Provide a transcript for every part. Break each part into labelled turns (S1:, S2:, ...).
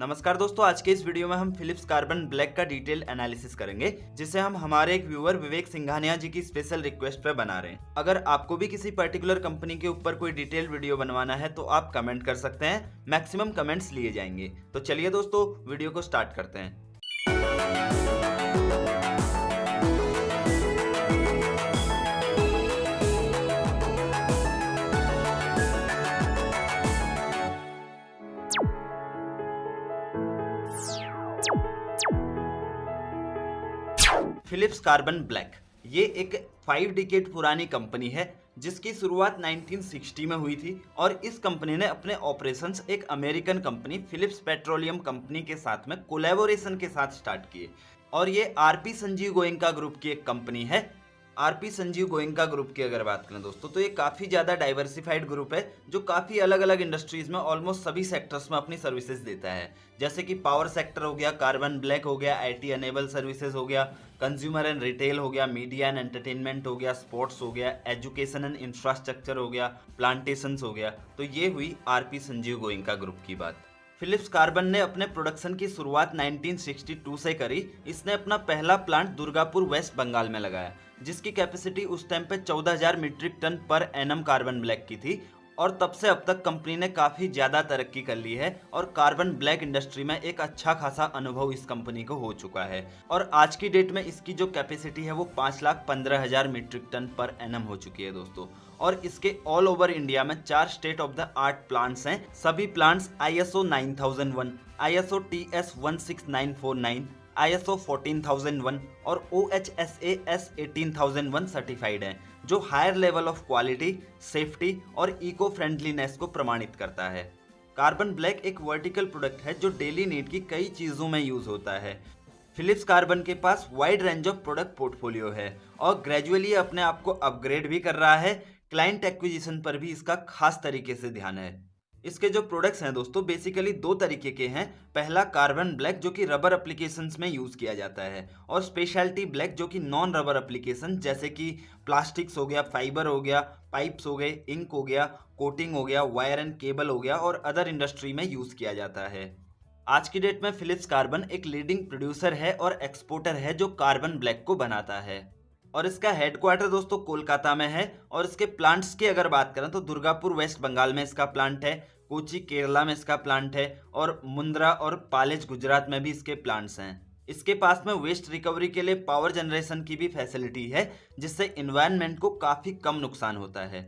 S1: नमस्कार दोस्तों, आज के इस वीडियो में हम फिलिप्स कार्बन ब्लैक का डिटेल एनालिसिस करेंगे, जिसे हम हमारे एक व्यूअर विवेक सिंघानिया जी की स्पेशल रिक्वेस्ट पे बना रहे हैं। अगर आपको भी किसी पर्टिकुलर कंपनी के ऊपर कोई डिटेल वीडियो बनवाना है तो आप कमेंट कर सकते हैं। मैक्सिमम कमेंट्स लिए जाएंगे। तो चलिए दोस्तों, वीडियो को स्टार्ट करते हैं। फिलिप्स कार्बन ब्लैक ये एक 5 डिकेड पुरानी कंपनी है, जिसकी शुरुआत 1960 में हुई थी। और इस कंपनी ने अपने ऑपरेशंस एक American company Philips petroleum company के साथ में कोलैबोरेशन के साथ स्टार्ट किए। और ये आरपी संजीव गोयनका ग्रुप की एक कंपनी है। आरपी संजीव गोयनका ग्रुप की अगर बात करें दोस्तों, तो ये काफ़ी ज़्यादा डाइवर्सिफाइड ग्रुप है, जो काफ़ी अलग अलग इंडस्ट्रीज़ में ऑलमोस्ट सभी सेक्टर्स में अपनी सर्विसेज देता है। जैसे कि पावर सेक्टर हो गया, कार्बन ब्लैक हो गया, आईटी अनेबल सर्विसेज हो गया, कंज्यूमर एंड रिटेल हो गया, मीडिया एंड एंटरटेनमेंट हो गया, स्पोर्ट्स हो गया, एजुकेशन एंड इंफ्रास्ट्रक्चर हो गया, प्लांटेशंस हो गया। तो ये हुई आरपी संजीव गोयनका ग्रुप की बात। फिलिप्स कार्बन ने अपने प्रोडक्शन की शुरुआत 1962 से करी। इसने अपना पहला प्लांट दुर्गापुर वेस्ट बंगाल में लगाया, जिसकी कैपेसिटी उस टाइम पे 14,000 metric tonne per annum carbon black की थी। और तब से अब तक कंपनी ने काफ़ी ज़्यादा तरक्की कर ली है और कार्बन ब्लैक इंडस्ट्री में एक अच्छा खासा अनुभव इस कंपनी को हो चुका है। और आज की डेट में इसकी जो कैपेसिटी है वो 5,15,000 मीट्रिक टन पर एनम हो चुकी है दोस्तों। और इसके ऑल ओवर इंडिया में 4 state of the art plants हैं। सभी plants ISO 9001, ISO TS 16949, ISO 14001 और OHSAS 18001 सर्टिफाइड हैं, जो higher level of quality, safety और इको फ्रेंडलीनेस को प्रमाणित करता है। कार्बन ब्लैक एक वर्टिकल प्रोडक्ट है जो डेली नीड की कई चीज़ों में यूज़ होता है। फिलिप्स कार्बन के पास wide range of product portfolio है और ग्रेजुअली अपने आप को अपग्रेड भी कर रहा है। क्लाइंट एक्विजिशन पर भी इसका खास तरीके से ध्यान है। इसके जो प्रोडक्ट्स हैं दोस्तों, बेसिकली दो तरीके के हैं। पहला कार्बन ब्लैक, जो कि रबर एप्लीकेशंस में यूज़ किया जाता है, और स्पेशलिटी ब्लैक, जो कि नॉन रबर एप्लीकेशन जैसे कि प्लास्टिक्स हो गया, फाइबर हो गया, पाइप्स हो गए, इंक हो गया, कोटिंग हो गया, वायर एंड केबल हो गया और अदर इंडस्ट्री में यूज़ किया जाता है। आज की डेट में फिलिप्स कार्बन एक लीडिंग प्रोड्यूसर है और एक्सपोर्टर है जो कार्बन ब्लैक को बनाता है। और इसका हेडक्वार्टर दोस्तों कोलकाता में है। और इसके प्लांट्स की अगर बात करें तो दुर्गापुर वेस्ट बंगाल में इसका प्लांट है, कोची केरला में इसका प्लांट है और मुंद्रा और पालेज गुजरात में भी इसके प्लांट्स हैं। इसके पास में वेस्ट रिकवरी के लिए पावर जनरेशन की भी फैसिलिटी है, जिससे इन्वायरमेंट को काफ़ी कम नुकसान होता है।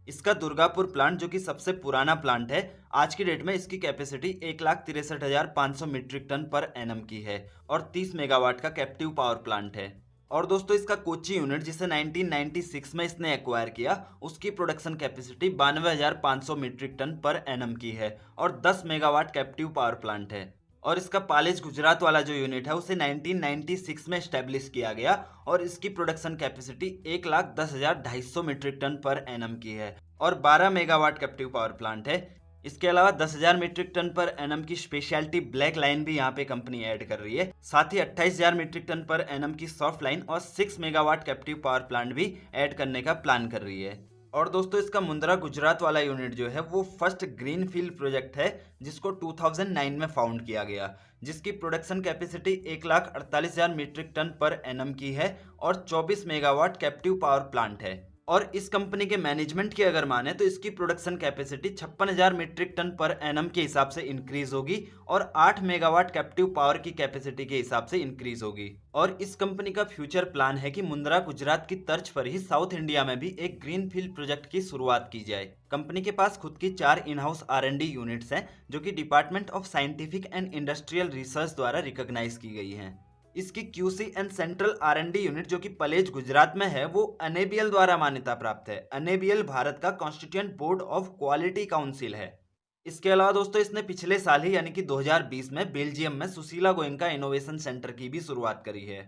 S1: इसका दुर्गापुर प्लांट, जो कि सबसे पुराना प्लांट है, आज की डेट में इसकी capacity 1,63,500 metric tonne per annum की है और 30 मेगावाट का कैप्टिव पावर प्लांट है। और दोस्तों इसका कोची यूनिट, जिसे 1996 में इसने एक्वायर किया, उसकी production capacity 92,500 metric tonne per annum की है और 10 मेगावाट कैप्टिव पावर प्लांट है। और इसका पालेज गुजरात वाला जो यूनिट है उसे 1996 में एस्टेब्लिश किया गया और इसकी production capacity 1,10,250 metric tonne per annum की है और 12 मेगावाट कैप्टिव पावर प्लांट है। इसके अलावा 10,000 मीट्रिक टन पर एनम की स्पेशलिटी ब्लैक लाइन भी यहाँ पे कंपनी ऐड कर रही है। साथ ही 28,000 मीट्रिक टन पर एनम की सॉफ्ट लाइन और 6 मेगावाट कैप्टिव पावर प्लांट भी ऐड करने का प्लान कर रही है। और दोस्तों इसका मुंद्रा गुजरात वाला यूनिट जो है वो फर्स्ट ग्रीन फील्ड प्रोजेक्ट है, जिसको 2009 में फाउंड किया गया, जिसकी production capacity 1,48,000 metric tonne per annum की है और 24 मेगावाट कैप्टिव पावर प्लांट है। और इस कंपनी के मैनेजमेंट की अगर माने तो इसकी production capacity 56,000 metric tonne per annum के हिसाब से इंक्रीज होगी और 8 मेगावाट कैप्टिव पावर की कैपेसिटी के हिसाब से इंक्रीज होगी। और इस कंपनी का फ्यूचर प्लान है कि मुंद्रा गुजरात की तर्ज पर ही साउथ इंडिया में भी एक ग्रीन फील्ड प्रोजेक्ट की शुरुआत की जाए। कंपनी के पास खुद की 4 इन हाउस R&D यूनिट्स हैं, जो कि department of scientific and industrial research द्वारा रिकॉग्नाइज की गई हैं। इसकी QC and central R&D unit, जो कि पलेज गुजरात में है, वो अनेबियल द्वारा मान्यता प्राप्त है। अनेबियल भारत का constituent board of quality council है। इसके अलावा दोस्तों इसने पिछले साल ही यानी कि 2020 में बेल्जियम में सुशीला गोयनका इनोवेशन सेंटर की भी शुरुआत करी है।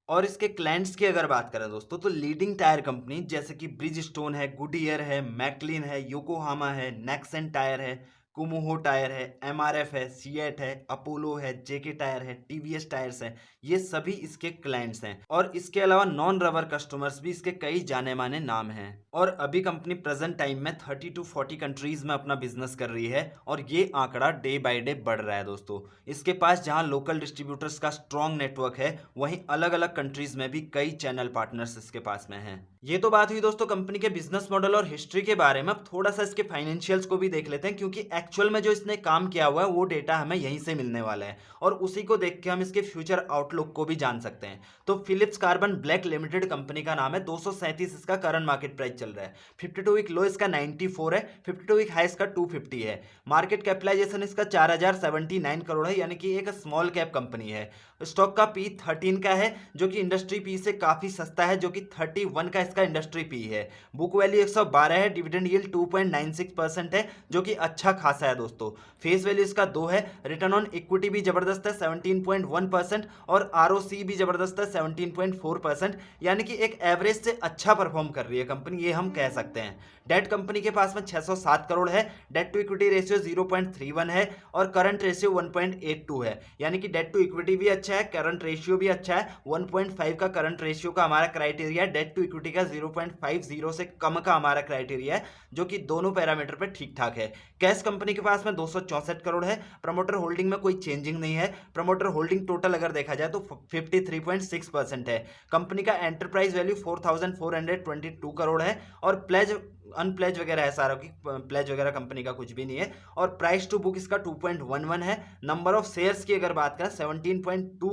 S1: और इसके क्लाइंट्स की अगर बात करें दोस्तों, तो लीडिंग टायर कंपनी जैसे कि ब्रिजस्टोन है, गुडियर है, मैकलिन है, योकोहामा है, नेक्सन टायर है, कुमुहो टायर है, एमआरएफ है, सीएट है, अपोलो है, जेके टायर है, टीवीएस टायर्स है, ये सभी इसके क्लाइंट्स हैं। और इसके अलावा नॉन रबर कस्टमर्स भी इसके कई जाने माने नाम हैं। और अभी कंपनी प्रेजेंट टाइम में 30 to 40 कंट्रीज में अपना बिजनेस कर रही है और ये आंकड़ा डे बाय डे बढ़ रहा है दोस्तों। इसके पास जहां लोकल डिस्ट्रीब्यूटर्स का स्ट्रॉन्ग नेटवर्क है, वहीं अलग अलग कंट्रीज में भी कई चैनल पार्टनर्स इसके पास में हैं। ये तो बात हुई दोस्तों कंपनी के बिजनेस मॉडल और हिस्ट्री के बारे में। अब थोड़ा सा इसके फाइनेंशियल्स को भी देख लेते हैं, क्योंकि एक्चुअल में जो इसने काम किया हुआ है वो डेटा हमें यहीं से मिलने वाला है और उसी को देख के हम इसके फ्यूचर आउटलुक को भी जान सकते हैं। तो Philips carbon black limited company का नाम है, 237 इसका करंट मार्केट प्राइस चल रहा है, 52 वीक लो इसका 94 है, 52 वीक हाई इसका 250 है, मार्केट कैपिटलाइजेशन इसका 4079 करोड़ है, यानी कि एक स्मॉल कैप कंपनी है। स्टॉक का पी 13 का है जो कि इंडस्ट्री पी से काफी सस्ता है, जो कि 31 का इसका इंडस्ट्री पी है। बुक वैल्यू 112 है, डिविडेंड यील्ड 2.96% है, जो कि अच्छा खासा है दोस्तों। फेस वैल्यू इसका 2 है, रिटर्न ऑन इक्विटी भी जबरदस्त है 17.1% और आरओसी भी जबरदस्त है 17.4%, यानी कि एक एवरेज से अच्छा परफॉर्म कर रही है कंपनी, ये हम कह सकते हैं। डेट कंपनी के पास में 607 करोड़ है, डेट टू इक्विटी रेशियो 0.31 है और करंट रेशियो 1.82 है, यानी कि डेट टू इक्विटी भी अच्छा है, करंट रेशियो भी अच्छा है। 1.5 का करंट रेशियो का हमारा क्राइटेरिया है, डेट टू इक्विटी का 0.50 से कम का हमारा क्राइटेरिया है, जो कि दोनों पैरामीटर पे ठीक ठाक है। कैश कंपनी के पास में 264 करोड़ है, प्रमोटर होल्डिंग में कोई चेंजिंग नहीं है, प्रमोटर होल्डिंग टोटल अगर देखा जाए तो 53.6% है। कंपनी का एंटरप्राइज वैल्यू 4422 करोड़ है और प्लेज अनप्लेज वगैरह है सारा, की प्लेज वगैरह कंपनी का कुछ भी नहीं है। और प्राइस टू बुक इसका 2.11 है। नंबर ऑफ शेयर्स की अगर बात करें 17.2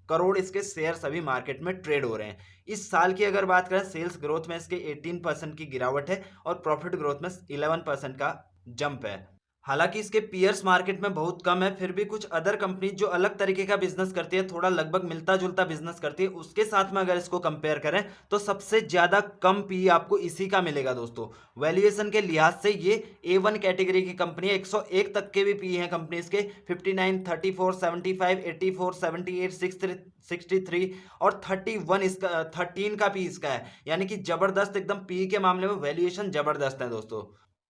S1: करोड़ इसके शेयर्स अभी मार्केट में ट्रेड हो रहे हैं। इस साल की अगर बात करें सेल्स ग्रोथ में इसके 18% की गिरावट है और प्रॉफिट ग्रोथ में 11% का जंप है। हालांकि इसके पीयर्स मार्केट में बहुत कम है, फिर भी कुछ अदर कंपनी जो अलग तरीके का बिजनेस करती है, थोड़ा लगभग मिलता जुलता बिजनेस करती है, उसके साथ में अगर इसको कंपेयर करें तो सबसे ज्यादा कम पी आपको इसी का मिलेगा दोस्तों। वैल्यूएशन के लिहाज से ये A1 कैटेगरी की कंपनी है, 101 तक के भी पी हैं कंपनी इसके, 59, 34, 75, 84, 78, 63 और 31 इसका 13 का पी इसका है, यानी कि जबरदस्त एकदम पी के मामले में वैल्यूएशन जबरदस्त है दोस्तों।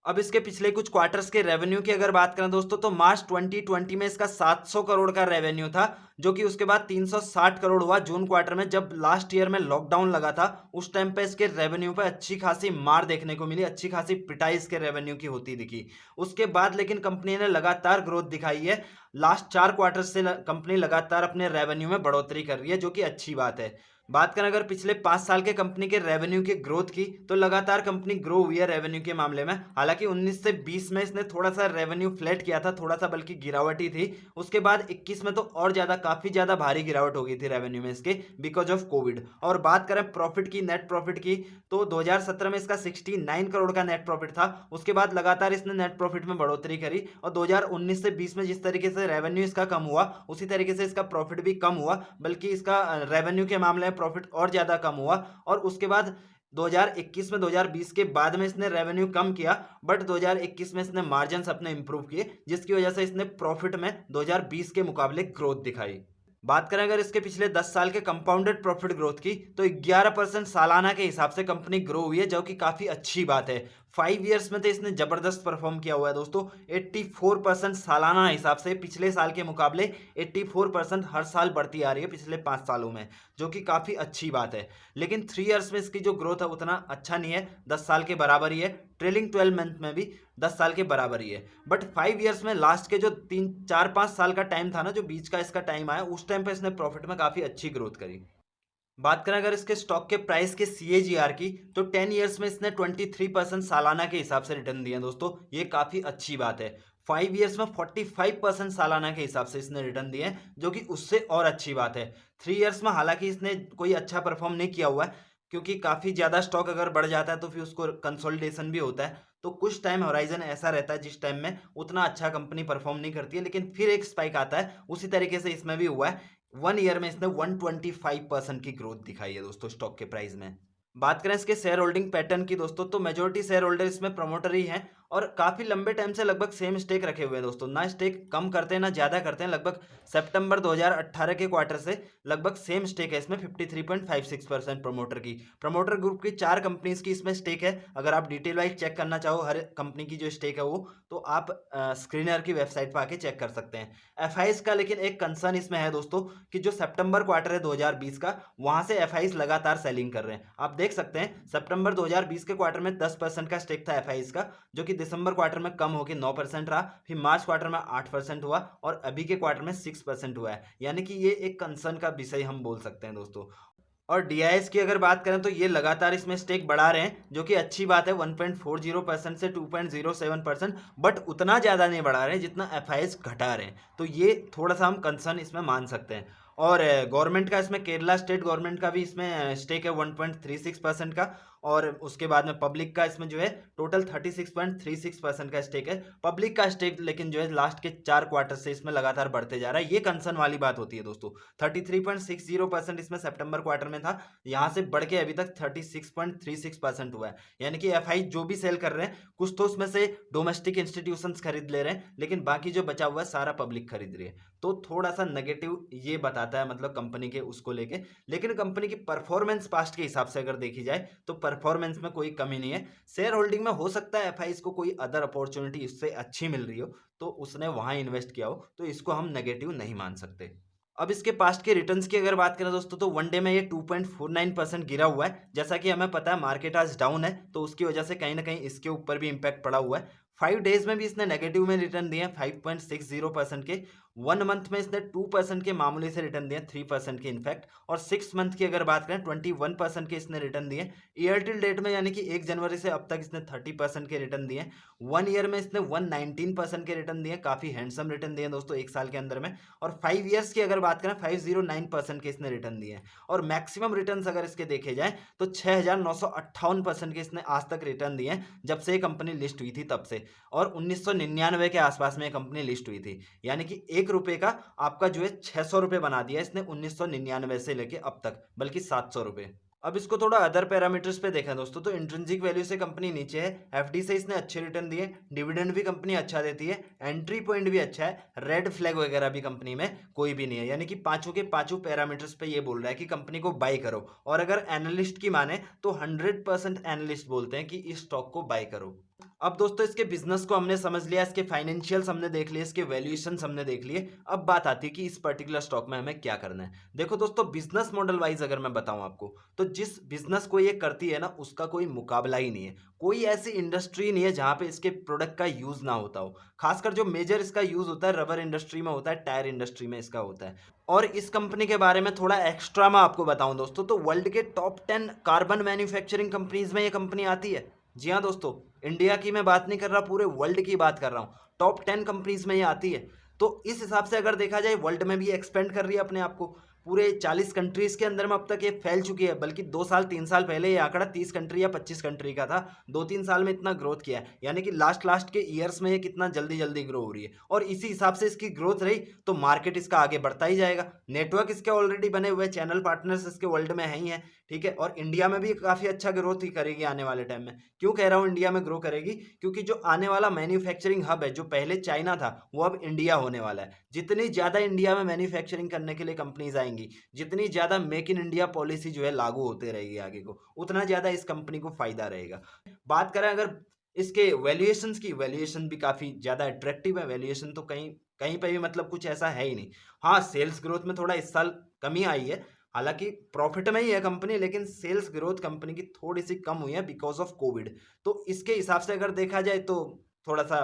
S1: अब इसके पिछले कुछ क्वार्टर्स के रेवेन्यू की अगर बात करें दोस्तों तो मार्च 2020 में इसका 700 करोड़ का रेवेन्यू था, जो कि उसके बाद 360 करोड़ हुआ जून क्वार्टर में, जब लास्ट ईयर में लॉकडाउन लगा था। उस टाइम पे इसके रेवेन्यू पे अच्छी खासी मार देखने को मिली, अच्छी खासी पिटाई इसके रेवेन्यू की होती दिखी। उसके बाद लेकिन कंपनी ने लगातार ग्रोथ दिखाई है, लास्ट 4 क्वार्टर से कंपनी लगातार अपने रेवेन्यू में बढ़ोतरी कर रही है, जो कि अच्छी बात है। बात करें अगर पिछले 5 साल के कंपनी के रेवेन्यू की ग्रोथ की, तो लगातार कंपनी ग्रो हुई है रेवेन्यू के मामले में। हालांकि 19 से 20 में इसने थोड़ा सा रेवेन्यू फ्लैट किया था, थोड़ा सा बल्कि गिरावट ही थी। उसके बाद 21 में तो और ज्यादा काफी ज्यादा भारी गिरावट हो गई थी रेवेन्यू में इसके, बिकॉज ऑफ कोविड। और बात करें प्रॉफिट की, नेट प्रॉफिट की, तो 2017 में इसका 69 करोड़ का नेट प्रॉफिट था। उसके बाद लगातार इसने नेट प्रॉफिट में बढ़ोतरी करी और 2019 से 20 में जिस तरीके से रेवेन्यू इसका कम हुआ, उसी तरीके से इसका प्रॉफिट भी कम हुआ, बल्कि इसका रेवेन्यू के मामले में प्रॉफिट और ज्यादा कम हुआ। और उसके बाद 2021 में 2020 के बाद में इसने रेवेन्यू कम किया, बट 2021 में इसने मार्जिन्स अपने इंप्रूव किए, जिसकी वजह से इसने प्रॉफिट में 2020 के मुकाबले ग्रोथ दिखाई। बात करें अगर इसके पिछले 10 साल के कंपाउंडेड प्रॉफिट ग्रोथ की, तो 11% सालाना के हिसाब से कंपनी ग्रो हुई है, जो कि काफी अच्छी बात है। 5 ईयर्स में तो इसने जबरदस्त परफॉर्म किया हुआ है दोस्तों। 84% सालाना हिसाब से पिछले साल के मुकाबले 84% हर साल बढ़ती आ रही है पिछले 5 सालों में, जो कि काफी अच्छी बात है। लेकिन 3 ईयर्स में इसकी जो ग्रोथ है उतना अच्छा नहीं है, 10 साल के बराबर ही है। ट्रेलिंग 12 मंथ में भी 10 साल के बराबर ही है। बट 5 ईयर्स में लास्ट के जो 3-4-5 साल का टाइम था ना, जो बीच का इसका टाइम आया, उस टाइम पे इसने प्रॉफिट में काफी अच्छी ग्रोथ करी। बात करें अगर इसके स्टॉक के प्राइस के CAGR की, तो 10 ईयर्स में इसने 23% सालाना के हिसाब से रिटर्न दिए दोस्तों, ये काफी अच्छी बात है। 5 ईयर्स में 45% सालाना के हिसाब से इसने रिटर्न दिए हैं, जो कि उससे और अच्छी बात है। 3 ईयर्स में हालांकि इसने कोई अच्छा परफॉर्म नहीं किया हुआ है, क्योंकि काफी ज्यादा स्टॉक अगर बढ़ जाता है तो फिर उसको कंसोलिडेशन भी होता है, तो कुछ टाइम होराइजन ऐसा रहता है जिस टाइम में उतना अच्छा कंपनी परफॉर्म नहीं करती है, लेकिन फिर एक स्पाइक आता है। उसी तरीके से इसमें भी हुआ है। 1 ईयर में इसने 125% की ग्रोथ दिखाई है दोस्तों स्टॉक के प्राइस में। बात करें इसके शेयर होल्डिंग पैटर्न की दोस्तों, तो मेजोरिटी शेयर होल्डर इसमें प्रमोटर ही हैं और काफ़ी लंबे टाइम से लगभग सेम स्टेक रखे हुए हैं दोस्तों, ना स्टेक कम करते हैं ना ज़्यादा करते हैं। लगभग सितंबर 2018 के क्वार्टर से लगभग सेम स्टेक है इसमें 53.56% प्रमोटर ग्रुप की 4 कंपनीज की इसमें स्टेक है। अगर आप डिटेल वाइज चेक करना चाहो हर कंपनी की जो स्टेक है वो, तो आप स्क्रीनर की वेबसाइट पर आके चेक कर सकते हैं। एफआईज का लेकिन एक कंसर्न इसमें है दोस्तों कि जो सितंबर क्वार्टर है 2020 का, वहां से एफआईज लगातार सेलिंग कर रहे हैं। आप देख सकते हैं सितंबर 2020 के क्वार्टर में 10% का स्टेक था एफआईज का, जो कि दिसंबर क्वार्टर में कम होकर 9% रहा, फिर मार्च क्वार्टर में 8% हुआ और अभी के क्वार्टर में 6% हुआ है। यानी कि ये एक कंसर्न का विषय हम बोल सकते हैं दोस्तों। और डीआईएस की अगर बात करें तो ये लगातार इसमें स्टेक बढ़ा रहे हैं, जो कि अच्छी बात है, 1.40% से 2.07%, बट उतना ज़्यादा नहीं बढ़ा रहे हैं जितना एफआईएस घटा रहे हैं। तो ये थोड़ा सा हम कंसर्न इसमें मान सकते हैं। और गवर्नमेंट का इसमें केरला स्टेट गवर्नमेंट का भी इसमें स्टेक है 1.36% का। और उसके बाद में पब्लिक का इसमें जो है टोटल 36.36% का स्टेक है। पब्लिक का स्टेक लेकिन जो है लास्ट के 4 क्वार्टर से इसमें लगातार बढ़ते जा रहा है। ये कंसर्न वाली बात होती है दोस्तों। 33.60% इसमें सितंबर क्वार्टर में था, यहाँ से बढ़ के अभी तक 36.36% हुआ है। यानी कि एफआई जो भी सेल कर रहे हैं, कुछ तो उसमें से डोमेस्टिक इंस्टीट्यूशंस खरीद ले रहे हैं, लेकिन बाकी जो बचा हुआ है सारा पब्लिक खरीद रही है। तो थोड़ा सा नेगेटिव ये बताता है मतलब कंपनी के उसको लेके। लेकिन कंपनी की परफॉर्मेंस पास्ट के हिसाब से अगर देखी जाए तो परफॉर्मेंस में कोई कमी नहीं है। शेयर होल्डिंग में हो सकता है एफआईज को कोई अदर अपॉर्चुनिटी इससे अच्छी मिल रही हो तो उसने वहां इन्वेस्ट किया हो, तो इसको हम नेगेटिव नहीं मान सकते। अब इसके पास्ट के रिटर्न्स की अगर बात करें दोस्तों, तो वन डे में ये 2.49% गिरा हुआ है। जैसा कि हमें पता है मार्केट आज डाउन है, तो उसकी वजह से कहीं ना कहीं इसके ऊपर भी इंपैक्ट पड़ा हुआ है। 5 डेज में भी इसने नेगेटिव में रिटर्न दिए हैं 5.60% के। 1 मंथ में इसने 2% के मामूली से रिटर्न दिए, 3% के इनफैक्ट। और 6 मंथ की अगर बात करें 21% के इसने रिटर्न दिए ईयर टिल डेट में, यानी कि 1 जनवरी से अब तक इसने 30% के रिटर्न दिए। 1 ईयर में इसने 119% के रिटर्न दिए, काफी हैंडसम रिटर्न दिए दोस्तों 1 साल के अंदर में। और 5 ईयर्स की अगर बात करें 509% के इसने रिटर्न दिए हैं। और मैक्सिमम रिटर्न्स अगर इसके देखे जाए तो 6,958% के इसने आज तक रिटर्न दिए हैं, जब से ये कंपनी लिस्ट हुई थी तब से। और 1999 के आसपास में कंपनी लिस्ट हुई थी, यानी कि 1 रुपए का आपका जो है 600 रुपए बना दिया इसने 1999 से लेके अब तक, बल्कि 700 रुपए। अब इसको थोड़ा अदर पैरामीटर्स पे देखें दोस्तों, तो इंट्रिंसिक वैल्यू से कंपनी नीचे है, एफडी से इसने अच्छे रिटर्न दिए, डिविडेंड भी कंपनी अच्छा देती है, एंट्री पॉइंट भी अच्छा है, रेड फ्लैग वगैरह भी कंपनी में कोई भी नहीं है। यानी कि पांचों के पांचों पैरामीटर्स पे ये बोल रहा है कि कंपनी को बाई करो। और अगर एनालिस्ट की माने तो 100% एनालिस्ट बोलते हैं कि इस स्टॉक को बाई करो। अब दोस्तों इसके बिजनेस को हमने समझ लिया, इसके फाइनेंशियल्स हमने देख लिए, इसके वैल्यूएशन हमने देख लिए। अब बात आती है कि इस पर्टिकुलर स्टॉक में हमें क्या करना है। देखो दोस्तों, बिजनेस मॉडल वाइज अगर मैं बताऊं आपको, तो जिस बिजनेस को ये करती है ना, उसका कोई मुकाबला ही नहीं है। कोई ऐसी इंडस्ट्री नहीं है जहां पे इसके प्रोडक्ट का यूज ना होता हो। खासकर जो मेजर इसका यूज होता है रबर इंडस्ट्री में होता है, टायर इंडस्ट्री में इसका होता है। और इस कंपनी के बारे में थोड़ा एक्स्ट्रा मैं आपको बताऊं दोस्तों, तो वर्ल्ड के टॉप 10 कार्बन मैन्युफैक्चरिंग कंपनीज में ये कंपनी आती है। जी हाँ दोस्तों, इंडिया की मैं बात नहीं कर रहा, पूरे वर्ल्ड की बात कर रहा हूँ। टॉप 10 कंपनीज में ये आती है। तो इस हिसाब से अगर देखा जाए वर्ल्ड में भी एक्सपेंड कर रही है अपने आप को, पूरे 40 कंट्रीज के अंदर में अब तक ये फैल चुकी है। बल्कि 2 साल 3 साल पहले ये आंकड़ा 30 कंट्री या 25 कंट्री का था। 2-3 साल में इतना ग्रोथ किया है, यानी कि लास्ट के ईयर्स में ये कितना जल्दी जल्दी ग्रो हो रही है। और इसी हिसाब से इसकी ग्रोथ रही तो मार्केट इसका आगे बढ़ता ही जाएगा। नेटवर्क इसके ऑलरेडी बने हुए, चैनल पार्टनर्स इसके वर्ल्ड में है ही है, ठीक है। और इंडिया में भी काफी अच्छा ग्रोथ ही करेगी आने वाले टाइम में। क्यों कह रहा हूँ इंडिया में ग्रो करेगी? क्योंकि जो आने वाला मैन्युफैक्चरिंग हब है, जो पहले चाइना था, वो अब इंडिया होने वाला है। जितनी ज्यादा इंडिया में मैन्युफैक्चरिंग करने के लिए कंपनीज आएंगी, जितनी ज्यादा मेक इन इंडिया पॉलिसी जो है लागू होते रहेगी आगे को, उतना ज्यादा इस कंपनी को फायदा रहेगा। बात करें अगर इसके वैल्यूएशंस की, वैल्यूएशन भी काफी ज्यादा अट्रैक्टिव है। वैल्यूएशन तो कहीं कहीं पे भी मतलब कुछ ऐसा है ही नहीं। हाँ, सेल्स ग्रोथ में थोड़ा इस साल कमी आई है, हालांकि प्रॉफिट में ही है कंपनी, लेकिन सेल्स ग्रोथ कंपनी की थोड़ी सी कम हुई है बिकॉज ऑफ कोविड। तो इसके हिसाब से अगर देखा जाए तो थोड़ा सा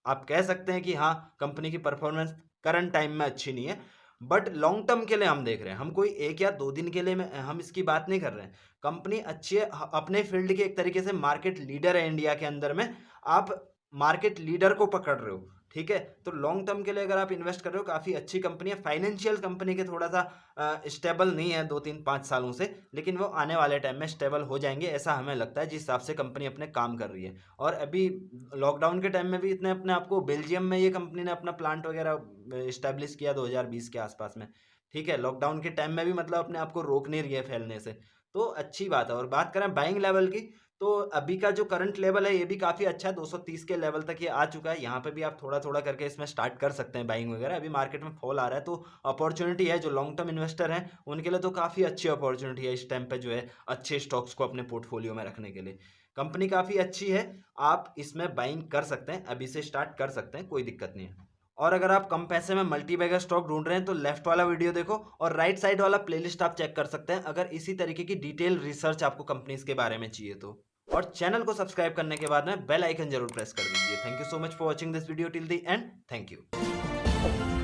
S1: आप कह सकते हैं कि हाँ, कंपनी की परफॉर्मेंस करंट टाइम में अच्छी नहीं है। बट लॉन्ग टर्म के लिए हम देख रहे हैं, हम कोई 1 या 2 दिन के लिए हम इसकी बात नहीं कर रहे हैं। कंपनी अच्छी है, अपने फील्ड के एक तरीके से मार्केट लीडर है इंडिया के अंदर में। आप मार्केट लीडर को पकड़ रहे हो, ठीक है। तो लॉन्ग टर्म के लिए अगर आप इन्वेस्ट कर रहे हो, काफी अच्छी कंपनी है। फाइनेंशियल कंपनी के थोड़ा सा स्टेबल नहीं है 2-3-5 सालों से, लेकिन वो आने वाले टाइम में स्टेबल हो जाएंगे, ऐसा हमें लगता है, जिस हिसाब से कंपनी अपने काम कर रही है। और अभी लॉकडाउन के टाइम में भी इतने अपने आप को, बेल्जियम में ये कंपनी ने अपना प्लांट वगैरह इस्टेब्लिश किया 2020 के आसपास में, ठीक है। लॉकडाउन के टाइम में भी मतलब अपने आप को रोक नहीं रही है फैलने से, तो अच्छी बात है। और बात करें बाइंग लेवल की, तो अभी का जो करंट लेवल है ये भी काफ़ी अच्छा है, 230 के लेवल तक ये आ चुका है। यहाँ पे भी आप थोड़ा-थोड़ा करके इसमें स्टार्ट कर सकते हैं बाइंग वगैरह। अभी मार्केट में फॉल आ रहा है तो अपॉर्चुनिटी है, जो लॉन्ग टर्म इन्वेस्टर हैं उनके लिए तो काफ़ी अच्छी अपॉर्चुनिटी है इस टाइम पे जो है अच्छे स्टॉक्स को अपने पोर्टफोलियो में रखने के लिए। कंपनी काफ़ी अच्छी है, आप इसमें बाइंग कर सकते हैं, अभी से स्टार्ट कर सकते हैं, कोई दिक्कत नहीं है। और अगर आप कम पैसे में मल्टीबैगर स्टॉक ढूंढ रहे हैं तो लेफ्ट वाला वीडियो देखो और राइट साइड वाला प्लेलिस्ट आप चेक कर सकते हैं अगर इसी तरीके की डिटेल रिसर्च आपको कंपनीज के बारे में चाहिए तो। और चैनल को सब्सक्राइब करने के बाद में बेल आइकन जरूर प्रेस कर दीजिए। Thank you so much for watching this video till the end. Thank you.